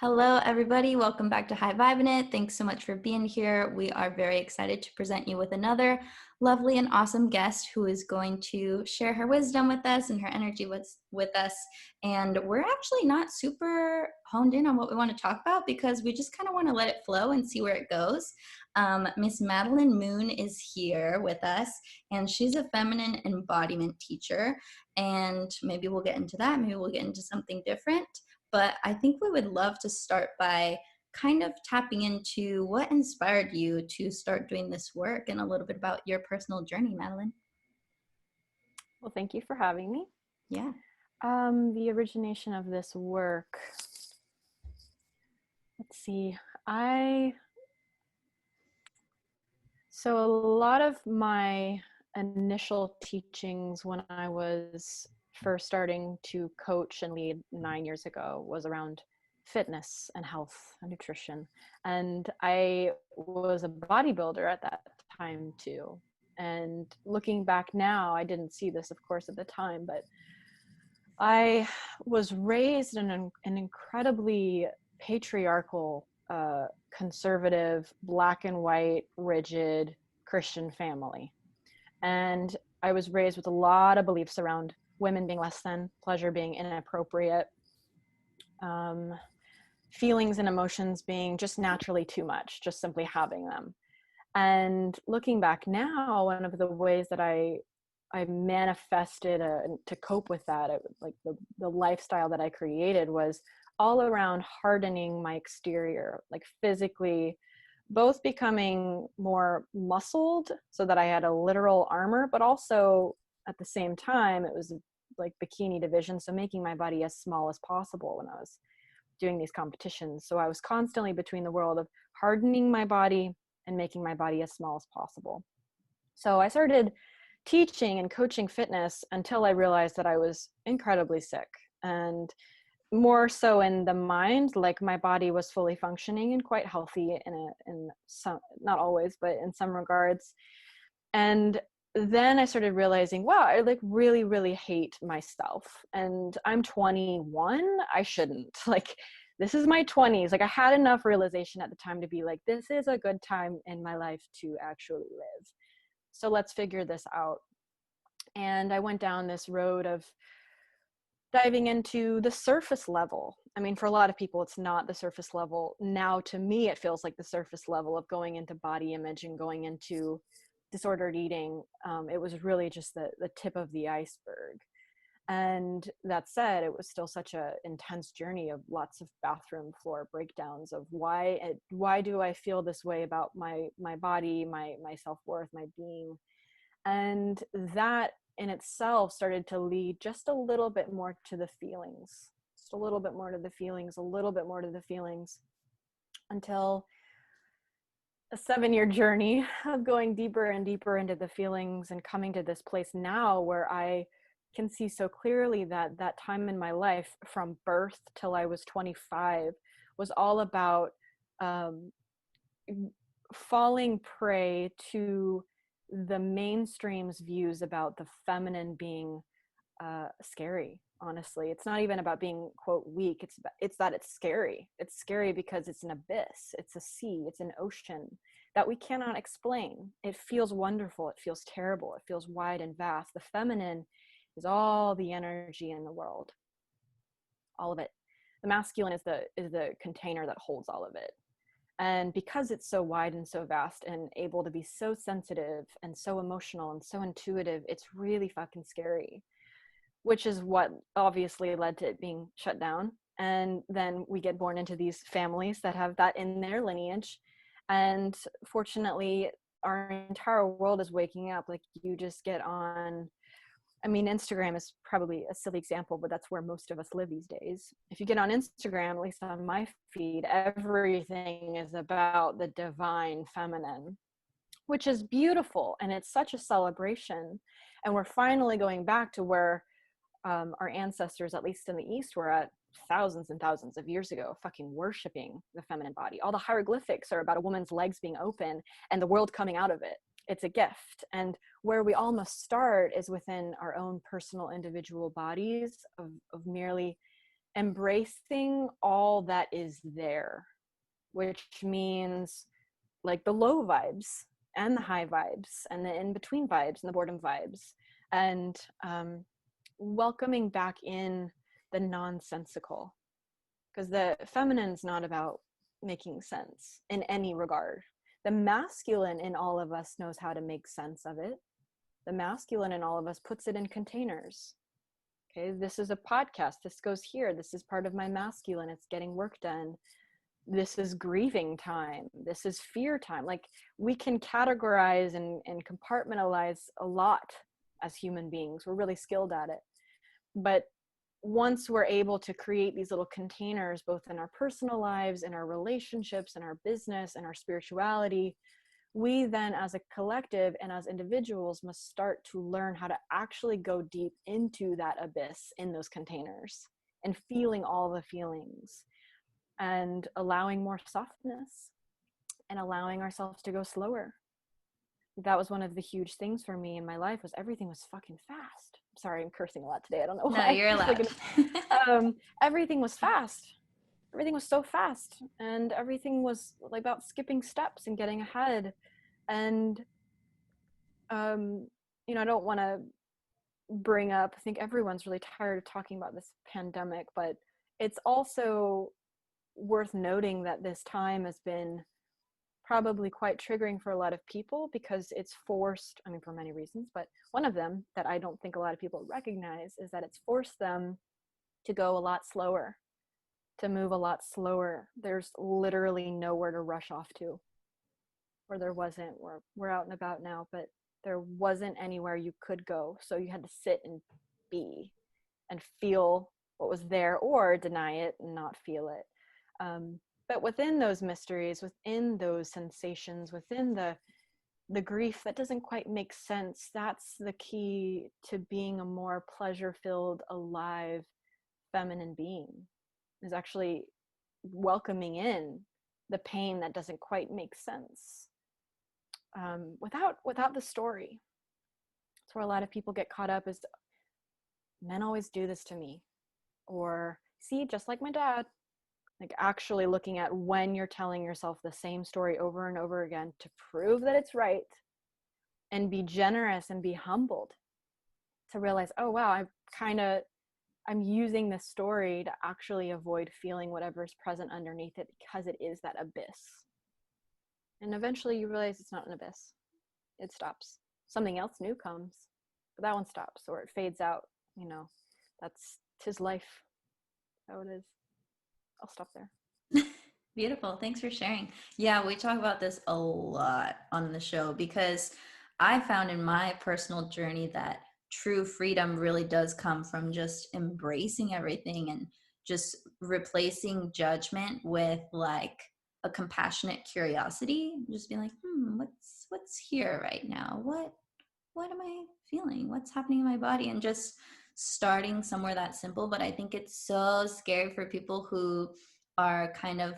Hello, everybody. Welcome back to High Vibin' It. Thanks so much for being here. We are very excited to present you with another lovely and awesome guest who is going to share her wisdom with us and her energy with us. And we're actually not super honed in on what we want to talk about because we just kind of want to let it flow and see where it goes. Miss Madelyn Moon is here with us, and she's a feminine embodiment teacher. And maybe we'll get into that. Maybe we'll get into something different. But I think we would love to start by kind of tapping into what inspired you to start doing this work and a little bit about your personal journey, Madelyn. Well, thank you for having me. Yeah. The origination of this work, let's see, so a lot of my initial teachings when I was first starting to coach and lead 9 years ago was around fitness and health and nutrition. And I was a bodybuilder at that time too. And looking back now, I didn't see this, of course, at the time, but I was raised in an incredibly patriarchal, conservative, black and white, rigid Christian family. And I was raised with a lot of beliefs around women being less than, pleasure being inappropriate, feelings and emotions being just naturally too much, just simply having them. And looking back now, one of the ways that I manifested to cope with that, like the lifestyle that I created was all around hardening my exterior, like physically, both becoming more muscled so that I had a literal armor, but also at the same time, it was like bikini division. So making my body as small as possible when I was doing these competitions. So I was constantly between the world of hardening my body and making my body as small as possible. So I started teaching and coaching fitness until I realized that I was incredibly sick, and more so in the mind, like my body was fully functioning and quite healthy in some, not always, but in some regards. And then I started realizing, wow, I like really, really hate myself. And I'm 21. I shouldn't. Like, this is my 20s. Like, I had enough realization at the time to be like, this is a good time in my life to actually live. So let's figure this out. And I went down this road of diving into the surface level. I mean, for a lot of people, it's not the surface level. Now, to me, it feels like the surface level of going into body image and going into disordered eating. It was really just the tip of the iceberg. And that said, it was still such an intense journey of lots of bathroom floor breakdowns of why do I feel this way about my body, my self-worth, my being. And that in itself started to lead just a little bit more to the feelings, just a little bit more to the feelings, a little bit more to the feelings, until a 7-year journey of going deeper and deeper into the feelings and coming to this place now where I can see so clearly that that time in my life from birth till I was 25 was all about falling prey to the mainstream's views about the feminine being scary. Honestly, it's not even about being, quote, weak. It's that it's scary. It's scary because it's an abyss. It's a sea. It's an ocean that we cannot explain. It feels wonderful. It feels terrible. It feels wide and vast. The feminine is all the energy in the world, all of it. The masculine is the container that holds all of it. And because it's so wide and so vast and able to be so sensitive and so emotional and so intuitive, it's really fucking scary, which is what obviously led to it being shut down. And then we get born into these families that have that in their lineage. And fortunately, our entire world is waking up. Like, you just get on, I mean, Instagram is probably a silly example, but that's where most of us live these days. If you get on Instagram, at least on my feed, everything is about the divine feminine, which is beautiful. And it's such a celebration. And we're finally going back to where our ancestors, at least in the East, were at thousands and thousands of years ago, fucking worshiping the feminine body. All the hieroglyphics are about a woman's legs being open and the world coming out of it. It's a gift. And where we all must start is within our own personal individual bodies of merely embracing all that is there, which means like the low vibes and the high vibes and the in-between vibes and the boredom vibes, and welcoming back in the nonsensical, because the feminine's not about making sense in any regard. The masculine in all of us knows how to make sense of it. The masculine in all of us puts it in containers. Okay, this is a podcast, this goes here, this is part of my masculine, it's getting work done. This is grieving time, this is fear time. Like, we can categorize and compartmentalize a lot as human beings. We're really skilled at it. But once we're able to create these little containers, both in our personal lives, in our relationships, in our business, and our spirituality, we then as a collective and as individuals must start to learn how to actually go deep into that abyss in those containers and feeling all the feelings and allowing more softness and allowing ourselves to go slower. That was one of the huge things for me in my life, was everything was fucking fast. Sorry, I'm cursing a lot today. I don't know why. No, you're allowed. Everything was fast. Everything was so fast, and everything was like about skipping steps and getting ahead. And I don't want to bring up, I think everyone's really tired of talking about this pandemic, but it's also worth noting that this time has been probably quite triggering for a lot of people, because it's forced, I mean, for many reasons, but one of them that I don't think a lot of people recognize is that it's forced them to go a lot slower, to move a lot slower. There's literally nowhere to rush off to, or there wasn't. We're out and about now, but there wasn't anywhere you could go. So you had to sit and be and feel what was there, or deny it and not feel it. But within those mysteries, within those sensations, within the grief that doesn't quite make sense, that's the key to being a more pleasure-filled, alive, feminine being, is actually welcoming in the pain that doesn't quite make sense, without the story. That's where a lot of people get caught up, is men always do this to me, or see, just like my dad. Like, actually looking at when you're telling yourself the same story over and over again to prove that it's right, and be generous and be humbled to realize, oh wow, I'm using this story to actually avoid feeling whatever's present underneath it, because it is that abyss. And eventually you realize it's not an abyss. It stops. Something else new comes, but that one stops, or it fades out. That's 'tis life. How it is. I'll stop there. Beautiful. Thanks for sharing. Yeah, we talk about this a lot on the show, because I found in my personal journey that true freedom really does come from just embracing everything and just replacing judgment with like a compassionate curiosity. Just being like, what's here right now? What am I feeling? What's happening in my body? And just starting somewhere that simple. But I think it's so scary for people who are kind of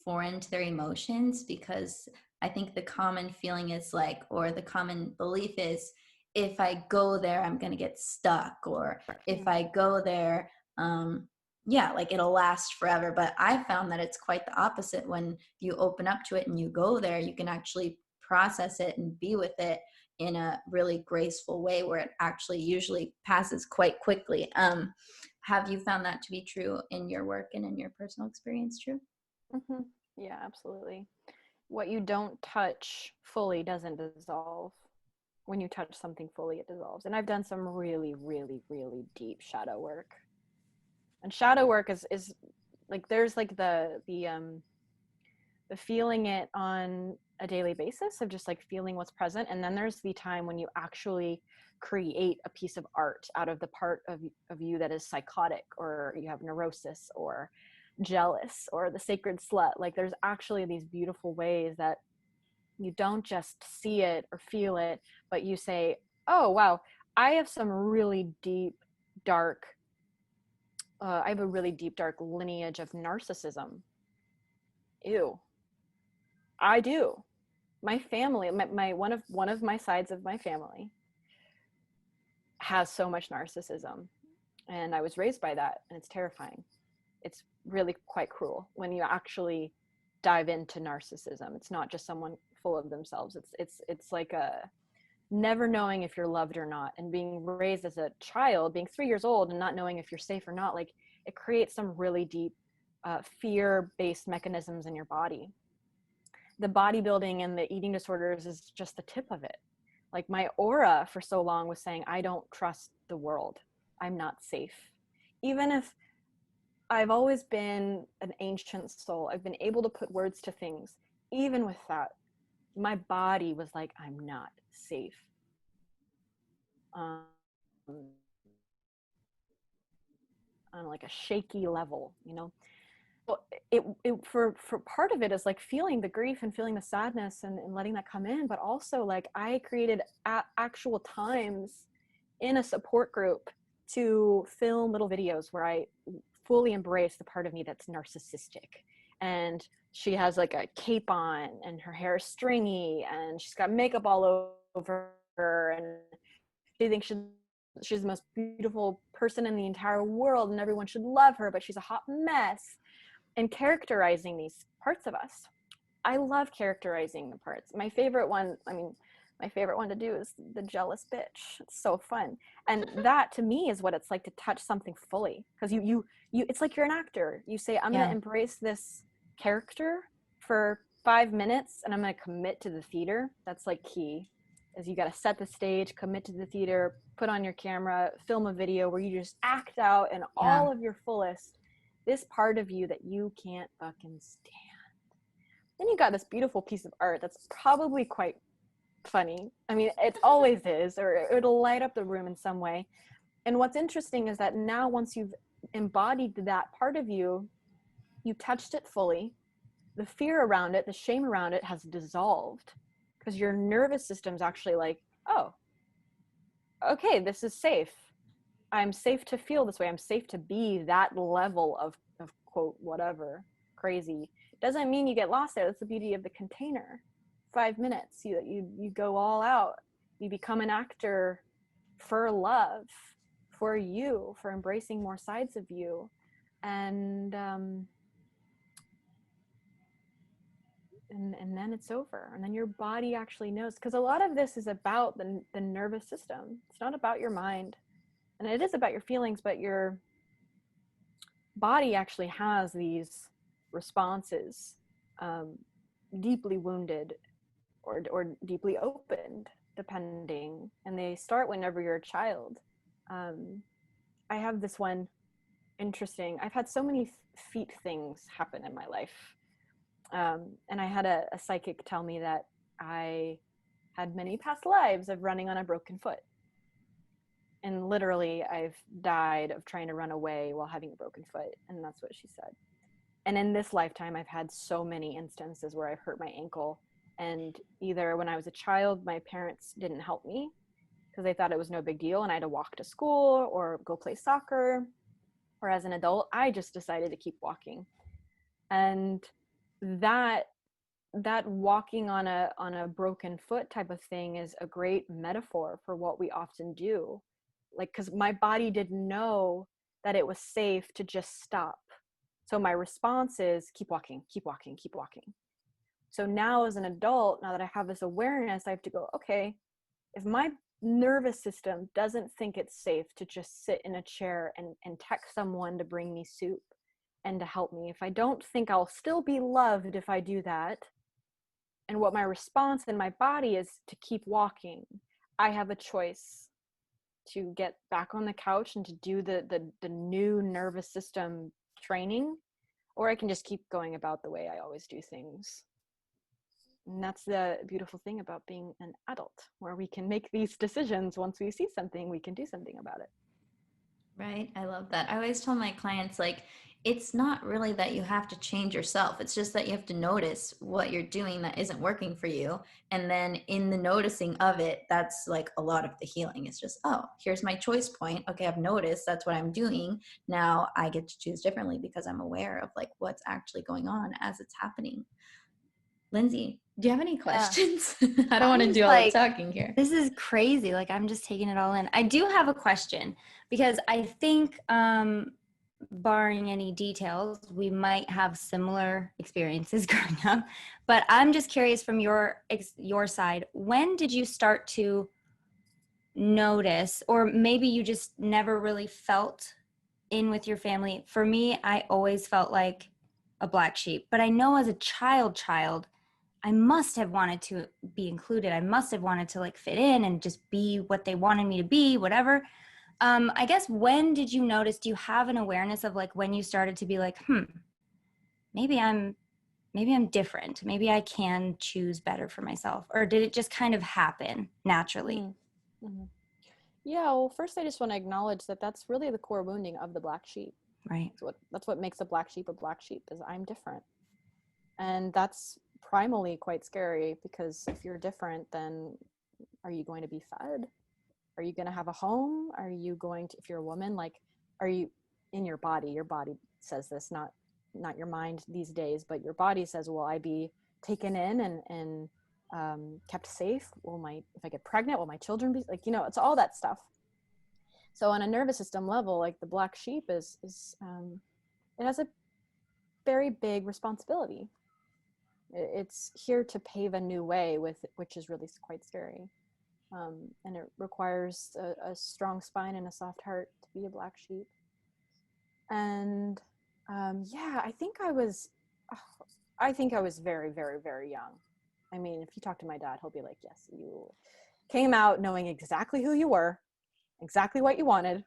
foreign to their emotions, because I think the common feeling is like, or the common belief is, if I go there, I'm going to get stuck, or if I go there, like it'll last forever. But I found that it's quite the opposite. When you open up to it and you go there, you can actually process it and be with it in a really graceful way, where it actually usually passes quite quickly. Have you found that to be true in your work and in your personal experience? True? Mm-hmm. Yeah, absolutely. What you don't touch fully doesn't dissolve. When you touch something fully, it dissolves. And I've done some really, really, really deep shadow work. And shadow work is like, there's like the feeling it on a daily basis of just like feeling what's present, and then there's the time when you actually create a piece of art out of the part of you that is psychotic, or you have neurosis, or jealous, or the sacred slut. Like, there's actually these beautiful ways that you don't just see it or feel it, but you say, oh wow, I have some really deep dark I have a really deep dark lineage of narcissism. Ew. I do. My family, my one of my sides of my family has so much narcissism, and I was raised by that, and it's terrifying. it's really quite cruel when you actually dive into narcissism. It's not just someone full of themselves. It's like a never knowing if you're loved or not, and being raised as a child, being 3 years old and not knowing if you're safe or not. Like, it creates some really deep fear-based mechanisms in your body. The bodybuilding and the eating disorders is just the tip of it. Like, my aura for so long was saying, I don't trust the world. I'm not safe. Even if I've always been an ancient soul, I've been able to put words to things. Even with that, my body was like, I'm not safe. On like a shaky level, you know. Well, it for part of it is like feeling the grief and feeling the sadness and letting that come in, but also like I created actual times in a support group to film little videos where I fully embrace the part of me that's narcissistic. And she has like a cape on and her hair is stringy and she's got makeup all over her and she thinks she's the most beautiful person in the entire world and everyone should love her, but she's a hot mess. And characterizing these parts of us. I love characterizing the parts. My favorite one to do is the jealous bitch. It's so fun. And that to me is what it's like to touch something fully. Because you it's like you're an actor. You say, I'm gonna embrace this character for 5 minutes and I'm gonna commit to the theater. That's like key. Is you gotta set the stage, commit to the theater, put on your camera, film a video where you just act out in all of your fullest this part of you that you can't fucking stand. Then you got this beautiful piece of art that's probably quite funny. I mean, it always is, or it'll light up the room in some way. And what's interesting is that now once you've embodied that part of you, you touched it fully, the fear around it, the shame around it has dissolved because your nervous system's actually like, oh, okay, this is safe. I'm safe to feel this way. I'm safe to be that level of quote, whatever, crazy. Doesn't mean you get lost there. That's the beauty of the container. 5 minutes, you go all out. You become an actor for love, for you, for embracing more sides of you. And then it's over. And then your body actually knows. Because a lot of this is about the nervous system. It's not about your mind. And it is about your feelings, but your body actually has these responses, deeply wounded or deeply opened, depending. And they start whenever you're a child. I have this one interesting, I've had so many feet things happen in my life. And I had a psychic tell me that I had many past lives of running on a broken foot. And literally I've died of trying to run away while having a broken foot. And that's what she said. And in this lifetime, I've had so many instances where I've hurt my ankle. And either when I was a child, my parents didn't help me because they thought it was no big deal and I had to walk to school or go play soccer. Or as an adult, I just decided to keep walking. And that walking on a broken foot type of thing is a great metaphor for what we often do. Like, because my body didn't know that it was safe to just stop. So my response is keep walking, keep walking, keep walking. So now as an adult, now that I have this awareness, I have to go, okay, if my nervous system doesn't think it's safe to just sit in a chair and text someone to bring me soup and to help me, if I don't think I'll still be loved if I do that, and what my response in my body is to keep walking, I have a choice to get back on the couch and to do the new nervous system training, or I can just keep going about the way I always do things. And that's the beautiful thing about being an adult, where we can make these decisions. Once we see something, we can do something about it. Right. I love that. I always tell my clients, like, it's not really that you have to change yourself. It's just that you have to notice what you're doing that isn't working for you. And then in the noticing of it, that's like a lot of the healing. It's just, oh, here's my choice point. Okay, I've noticed that's what I'm doing. Now I get to choose differently because I'm aware of like what's actually going on as it's happening. Lindsay, do you have any questions? I don't want to do all the talking here. This is crazy. Like, I'm just taking it all in. I do have a question because I think barring any details, we might have similar experiences growing up. But I'm just curious from your side, when did you start to notice, or maybe you just never really felt in with your family? For me, I always felt like a black sheep, but I know as a child, I must have wanted to be included. I must have wanted to like fit in and just be what they wanted me to be, whatever. I guess, when did you notice, do you have an awareness of like when you started to be like, maybe I'm different. Maybe I can choose better for myself. Or did it just kind of happen naturally? Mm-hmm. Yeah, well, first I just want to acknowledge that that's really the core wounding of the black sheep. Right. That's what makes a black sheep, is I'm different. And that's primally quite scary, because if you're different, then are you going to be fed? Are you going to have a home? Are you going to, if you're a woman, like, are you in your body? Your body says this, not your mind these days, but your body says, will I be taken in and kept safe? If I get pregnant, will my children be, like, it's all that stuff. So on a nervous system level, like, the black sheep is it has a very big responsibility. It's here to pave a new way, which is really quite scary. And it requires a strong spine and a soft heart to be a black sheep. And yeah, I think I was very, very, very young. I mean, if you talk to my dad, he'll be like, yes, you came out knowing exactly who you were, exactly what you wanted.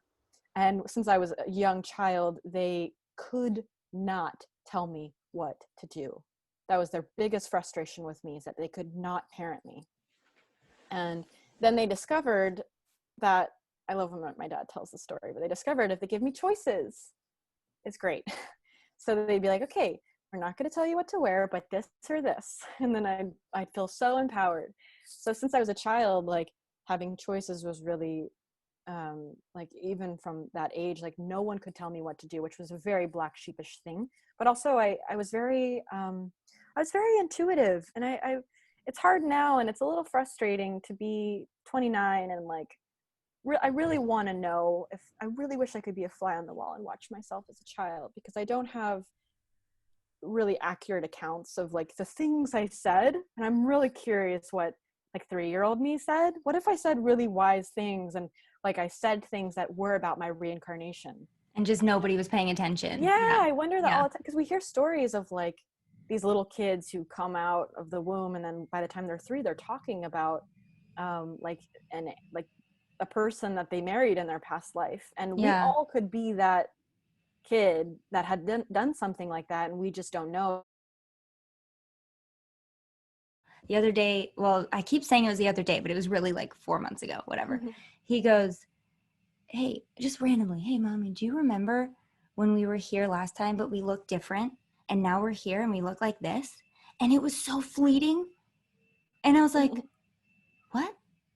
And since I was a young child, they could not tell me what to do. That was their biggest frustration with me, is that they could not parent me. And then they discovered that, I love when my dad tells the story, but they discovered if they give me choices, it's great. So they'd be like, okay, we're not going to tell you what to wear, but this or this. And then I'd feel so empowered. So since I was a child, like, having choices was really, like, even from that age, like, no one could tell me what to do, which was a very black sheepish thing. But also I was very intuitive, and I it's hard now, and it's a little frustrating to be 29 and like, I really want to know if, I really wish I could be a fly on the wall and watch myself as a child, because I don't have really accurate accounts of like the things I said. And I'm really curious what like 3-year-old me said. What if I said really wise things, and like I said things that were about my reincarnation, And just nobody was paying attention. yeah. I wonder that all Yeah. the time, because we hear stories of like these little kids who come out of the womb, and then by the time they're 3, they're talking about like, and like a person that they married in their past life, and we Yeah. all could be that kid that had done something like that, and we just don't know. The other day, well, I keep saying it was the other day, but it was really like 4 months ago, whatever. He goes, hey, just randomly, hey, mommy, do you remember when we were here last time, but we looked different? And now we're here and we look like this? And it was so fleeting. And I was like, what?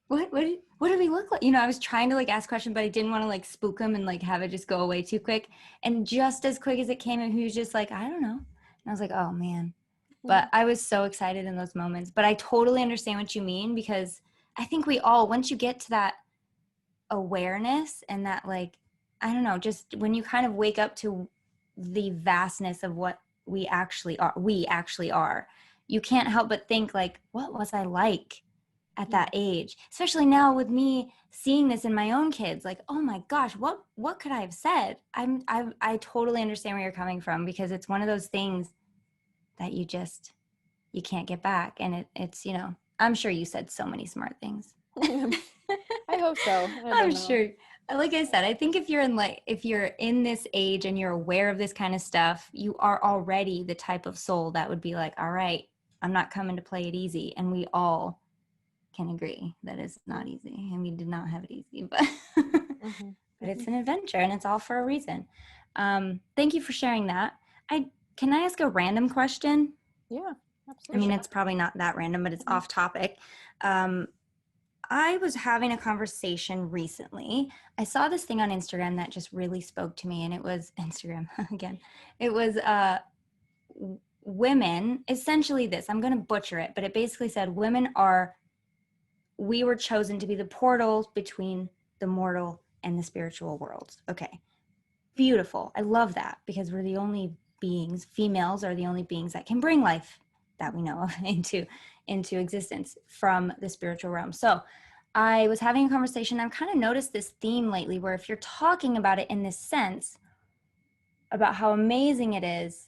What did we look like? You know, I was trying to like ask questions, but I didn't want to like spook him and like have it just go away too quick. And just as quick as it came, and he was just like, I don't know. And I was like, oh man. But I was so excited in those moments. But I totally understand what you mean, because I think we all, once you get to that awareness and that, like, I don't know, just when you kind of wake up to the vastness of what we actually are, you can't help but think like, what was I like at that age? Especially now with me seeing this in my own kids, like, oh my gosh, what could I have said? I totally understand where you're coming from, because it's one of those things that you can't get back. And it's, you know, I'm sure you said so many smart things. I hope so. I'm sure. Like I said, I think if you're in this age and you're aware of this kind of stuff, you are already the type of soul that would be like, all right, I'm not coming to play it easy. And we all can agree that it's not easy, and we did not have it easy, but but it's an adventure, and it's all for a reason. Thank you for sharing that. Can I ask a random question? Yeah, I mean, absolutely. it's probably not that random, but it's off topic. I was having a conversation recently. I saw this thing on Instagram that just really spoke to me, and it was Instagram again. It was women, essentially this, I'm going to butcher it, but it basically said we were chosen to be the portals between the mortal and the spiritual worlds. Okay. beautiful. I love that, because we're the only beings, females are the only beings that can bring life that we know of into existence from the spiritual realm. So I was having a conversation. I've kind of noticed this theme lately where if you're talking about it in this sense, about how amazing it is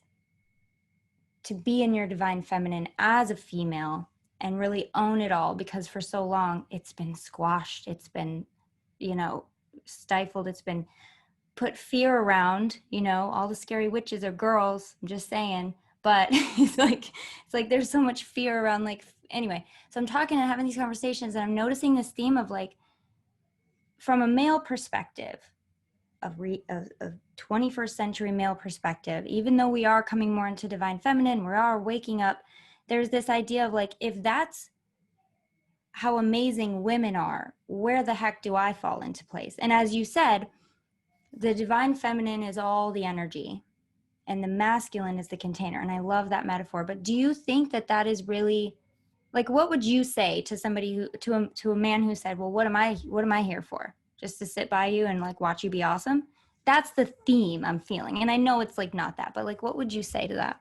to be in your divine feminine as a female and really own it all, because for so long it's been squashed, it's been, stifled, it's been put fear around, all the scary witches are girls, I'm just saying. But it's like there's so much fear around, like, anyway. So I'm talking and having these conversations, and I'm noticing this theme of, like, from a male perspective, of 21st century male perspective, even though we are coming more into divine feminine, we are waking up, there's this idea of, like, if that's how amazing women are, where the heck do I fall into place? And as you said, the divine feminine is all the energy and the masculine is the container. And I love that metaphor. But do you think that that is really, like, what would you say to somebody who, to a man who said, well, what am I here for? Just to sit by you and, like, watch you be awesome? That's the theme I'm feeling. And I know it's, like, not that, but, like, what would you say to that?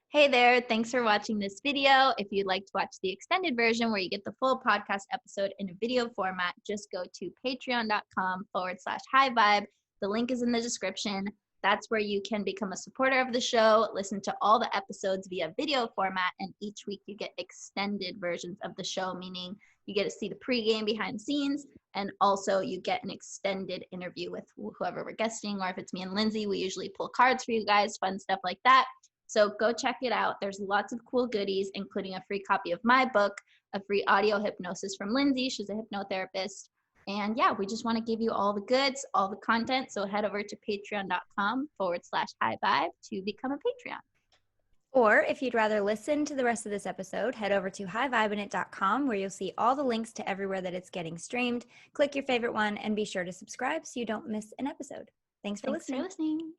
Hey there, thanks for watching this video. If you'd like to watch the extended version where you get the full podcast episode in a video format, just go to patreon.com/highvibe. The link is in the description. That's where you can become a supporter of the show, listen to all the episodes via video format, and each week you get extended versions of the show, meaning you get to see the pregame behind the scenes, and also you get an extended interview with whoever we're guesting, or if it's me and Lindsay, we usually pull cards for you guys, fun stuff like that. So go check it out. There's lots of cool goodies, including a free copy of my book, a free audio hypnosis from Lindsay. She's a hypnotherapist. And yeah, we just want to give you all the goods, all the content. So head over to patreon.com/highvibe to become a Patreon. Or if you'd rather listen to the rest of this episode, head over to highvibinit.com, where you'll see all the links to everywhere that it's getting streamed. Click your favorite one and be sure to subscribe so you don't miss an episode. Thanks for listening.